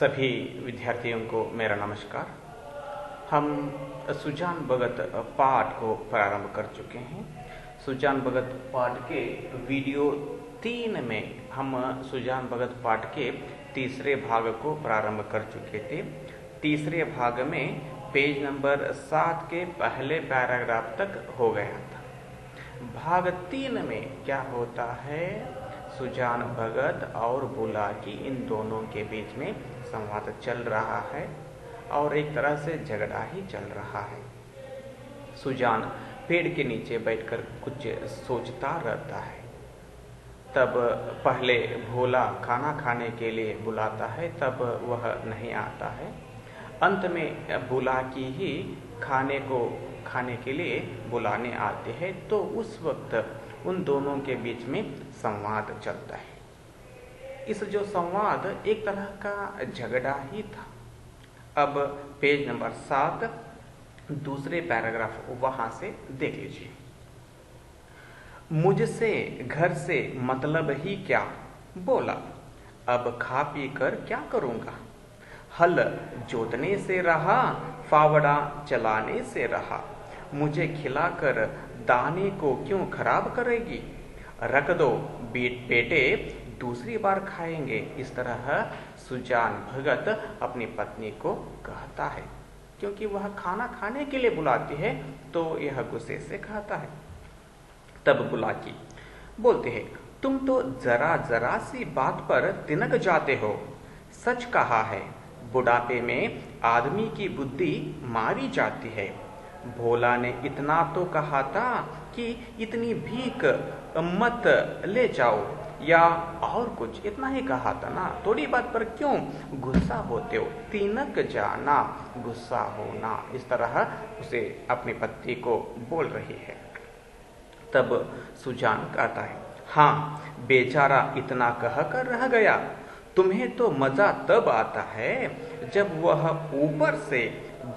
सभी विद्यार्थियों को मेरा नमस्कार। हम सुजान भगत पाठ को प्रारंभ कर चुके हैं। सुजान भगत पाठ के वीडियो 3 में हम सुजान भगत पाठ के तीसरे भाग को प्रारंभ कर चुके थे। तीसरे भाग में पेज नंबर 7 के पहले पैराग्राफ तक हो गया था। भाग 3 में क्या होता है, सुजान भगत और बुलाकी इन दोनों के बीच में संवाद चल रहा है और एक तरह से झगड़ा ही चल रहा है। सुजान पेड़ के नीचे बैठकर कुछ सोचता रहता है। तब पहले भोला खाना खाने के लिए बुलाता है, तब वह नहीं आता है। अंत में बुलाकी ही खाने के लिए बुलाने आते हैं, तो उस वक्त उन दोनों के बीच में संवाद चलता है। इस जो संवाद एक तरह का झगड़ा ही था। अब पेज नंबर 7 दूसरे पैराग्राफ वहां से देख लीजिए। मुझसे घर से मतलब ही क्या, बोला अब खा पी कर क्या करूंगा। हल जोतने से रहा, फावड़ा चलाने से रहा। मुझे खिलाकर दाने को क्यों खराब करेगी। रख दो बेटे, दूसरी बार खाएंगे। इस तरह सुजान भगत अपनी पत्नी को कहता है, क्योंकि वह खाना खाने के लिए बुलाती है तो यह गुस्से से कहता है। तब बुलाकी बोलते हैं, तुम तो जरा जरा सी बात पर तिनक जाते हो। सच कहा है, बुढ़ापे में आदमी की बुद्धि मारी जाती है। भोला ने इतना तो कहा था कि इतनी भीख मत ले जाओ, या और कुछ इतना ही कहा था ना, थोड़ी बात पर क्यों गुस्सा होते हो। तिनक जाना, गुस्सा होना, इस तरह उसे अपनी पत्नी को बोल रही है। तब सुजान कहता है, हाँ बेचारा इतना कह कर रह गया। तुम्हें तो मजा तब आता है जब वह ऊपर से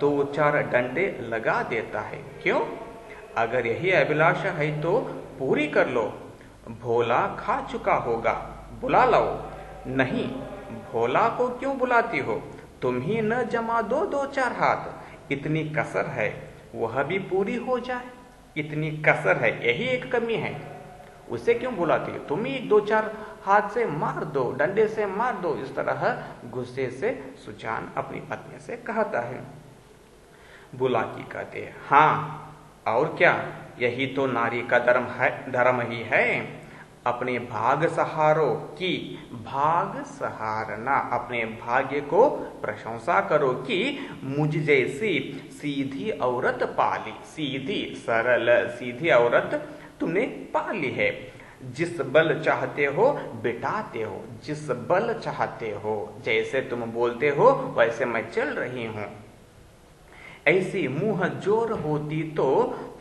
2-4 डंडे लगा देता है। क्यों? अगर यही अभिलाषा है तो पूरी कर लो। भोला खा चुका होगा, बुला लाओ। नहीं, भोला को क्यों बुलाती हो, तुम ही न जमा दो 2-4 हाथ। इतनी कसर है, वह भी पूरी हो जाए। इतनी कसर है, यही एक कमी है, उसे क्यों बुलाती हो। तुम ही 2-4 हाथ से मार दो, डंडे से मार दो। इस तरह गुस्से से सुजान अपनी पत्नी से कहता है। बुलाकी कहते हैं, हाँ और क्या, यही तो नारी का धर्म ही है। अपने भाग सहारो की भाग सहारना, अपने भाग्य को प्रशंसा करो कि मुझ जैसी सीधी औरत पाली। सीधी सरल सीधी औरत तुमने पाली है। जिस बल चाहते हो बिठाते हो, जिस बल चाहते हो, जैसे तुम बोलते हो वैसे मैं चल रही हूं। ऐसी मुंह जोर होती तो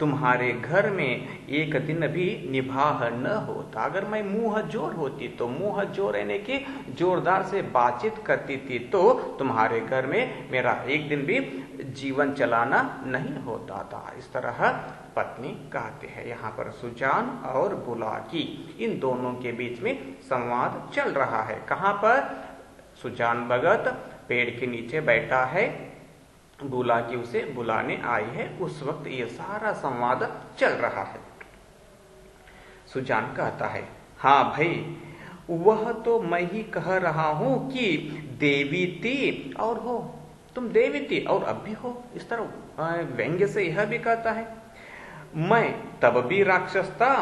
तुम्हारे घर में एक दिन भी निभाह न होता। अगर मैं मुंह जोर होती तो, मुंह जोर यानी कि जोरदार से बातचीत करती थी, तो तुम्हारे घर में मेरा एक दिन भी जीवन चलाना नहीं होता था। इस तरह पत्नी कहते हैं। यहाँ पर सुजान और बुलाकी इन दोनों के बीच में संवाद चल रहा है। कहाँ पर? सुजान भगत पेड़ के नीचे बैठा है, बुलाकी उसे बुलाने आई है, उस वक्त ये सारा संवाद चल रहा है। सुजान कहता है, हाँ भाई वह तो मैं ही कह रहा हूं कि देवी थी और हो। तुम देवी थी और अब भी हो। इस तरह व्यंग्य से यह भी कहता है, मैं तब भी राक्षस था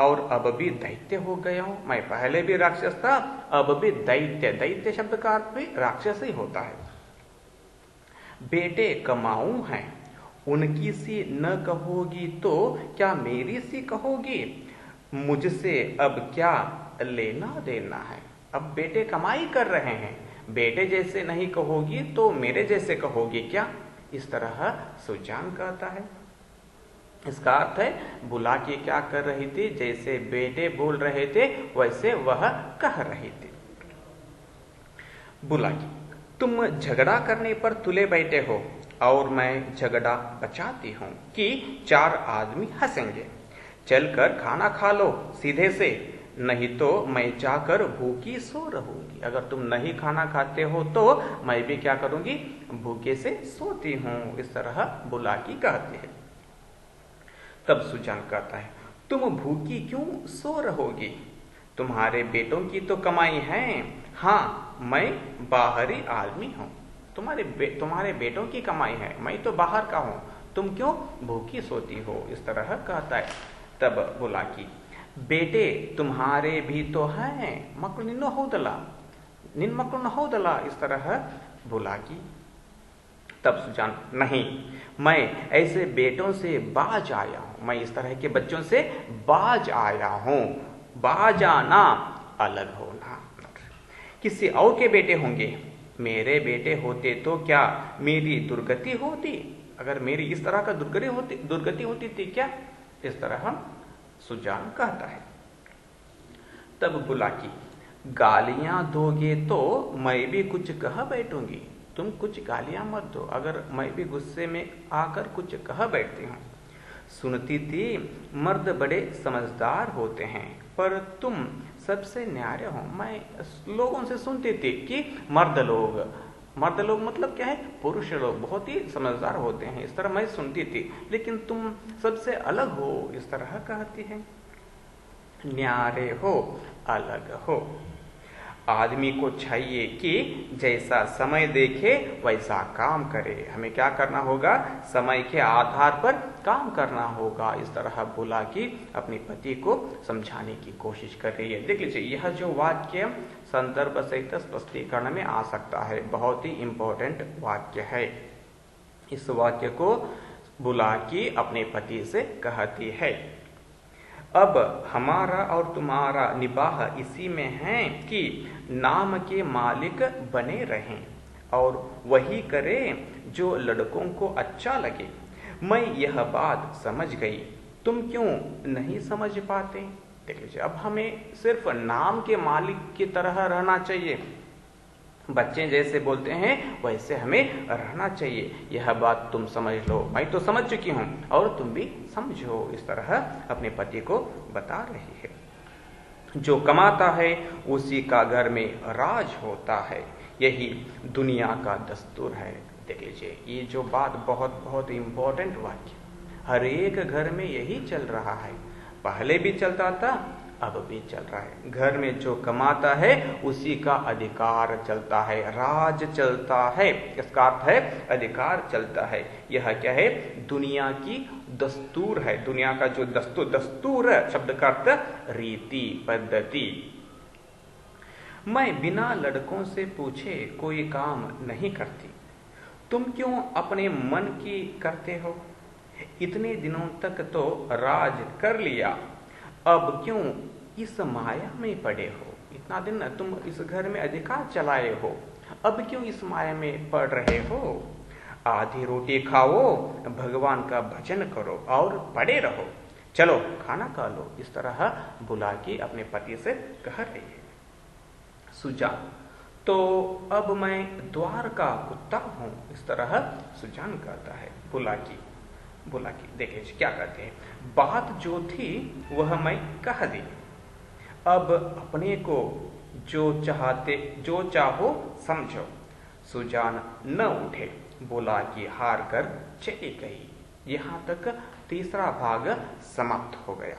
और अब भी दैत्य हो गया हूं। मैं पहले भी राक्षस था, अब भी दैत्य। दैत्य शब्द का अर्थ भी राक्षस ही होता है। बेटे कमाऊं हैं, उनकी सी न कहोगी तो क्या मेरी सी कहोगी। मुझसे अब क्या लेना देना है। अब बेटे कमाई कर रहे हैं, बेटे जैसे नहीं कहोगी तो मेरे जैसे कहोगी क्या। इस तरह सुजान कहता है। इसका अर्थ है, बुलाकी क्या कर रही थी, जैसे बेटे बोल रहे थे वैसे वह कह रही थी। बुलाकी, तुम झगड़ा करने पर तुले बैठे हो और मैं झगड़ा बचाती हूं कि 4 आदमी हंसेंगे। चलकर खाना खा लो सीधे से, नहीं तो मैं जाकर भूखी सो रहूंगी। अगर तुम नहीं खाना खाते हो तो मैं भी क्या करूंगी, भूखे से सोती हूं। इस तरह बुलाकी कहती है। तब सुजान कहता है, तुम भूखी क्यों सो रहोगी, तुम्हारे बेटों की तो कमाई है। हाँ, मैं बाहरी आदमी हूं, तुम्हारे बेटों की कमाई है, मैं तो बाहर का हूं, तुम क्यों भूखी सोती हो। इस तरह कहता है। तब बुलाकी, बेटे तुम्हारे भी तो हैं, मक्कु निन्नो हौदला, निन मक्कु न हौदला। इस तरह बुलाकी। तब सुजान, नहीं, मैं ऐसे बेटों से बाज आया हूं, मैं इस तरह के बच्चों से बाज आया हूं। बाज आना, अलग होना। किसी और के बेटे होंगे, मेरे बेटे होते तो क्या मेरी दुर्गति होती, अगर मेरी इस तरह का दुर्गति होती थी क्या। इस तरह हम सुजान कहता है। तब बुलाकी, गालियां दोगे तो मैं भी कुछ कह बैठूंगी, तुम कुछ गालियां मत दो, अगर मैं भी गुस्से में आकर कुछ कह बैठती हूं। सुनती थी मर्द बड़े समझदार होते हैं, पर तुम सबसे न्यारे हो। मैं लोगों से सुनती थी कि मर्द लोग मतलब क्या है, पुरुष लोग बहुत ही समझदार होते हैं, इस तरह मैं सुनती थी, लेकिन तुम सबसे अलग हो। इस तरह कहती है। न्यारे हो, अलग हो। आदमी को चाहिए कि जैसा समय देखे वैसा काम करे। हमें क्या करना होगा, समय के आधार पर काम करना होगा। इस तरह बुलाकी अपने पति को समझाने की कोशिश कर रही है। देख लीजिए, यह जो वाक्य संदर्भ सहित स्पष्टीकरण में आ सकता है, बहुत ही इंपॉर्टेंट वाक्य है। इस वाक्य को बुलाकी अपने पति से कहती है, अब हमारा और तुम्हारा निबाह इसी में है कि नाम के मालिक बने रहें और वही करें जो लड़कों को अच्छा लगे। मैं यह बात समझ गई, तुम क्यों नहीं समझ पाते। देख लीजिए, अब हमें सिर्फ नाम के मालिक की तरह रहना चाहिए, बच्चे जैसे बोलते हैं वैसे हमें रहना चाहिए। यह बात तुम समझ लो, मैं तो समझ चुकी हूं और तुम भी समझो। इस तरह अपने पति को बता रही है। जो कमाता है उसी का घर में राज होता है, यही दुनिया का दस्तूर है। देख लीजिए, ये जो बात बहुत इंपॉर्टेंट वाक्य, हर एक घर में यही चल रहा है, पहले भी चलता था, अब भी चल रहा है। घर में जो कमाता है उसी का अधिकार चलता है, राज चलता है। इसका अर्थ है अधिकार चलता है। यह क्या है, दुनिया की दस्तूर है। दुनिया का जो दस्तूर शब्द का अर्थ रीति पद्धति। मैं बिना लड़कों से पूछे कोई काम नहीं करती, तुम क्यों अपने मन की करते हो। इतने दिनों तक तो राज कर लिया, अब क्यों इस माया में पड़े हो। इतना दिन तुम इस घर में अधिकार चलाए हो, अब क्यों इस माया में पड़ रहे हो। आधी रोटी खाओ, भगवान का भजन करो और पड़े रहो, चलो खाना खा लो। इस तरह बुलाकी अपने पति से कह रही है। सुजान, तो अब मैं द्वार का कुत्ता हूं। इस तरह सुजान कहता है। बुलाकी देखिए क्या कहते हैं, बात जो थी वह मैं कह दी, अब अपने को जो चाहो समझो। सुजान न उठे, बुलाकी हार कर चली गई। यहां तक तीसरा भाग समाप्त हो गया।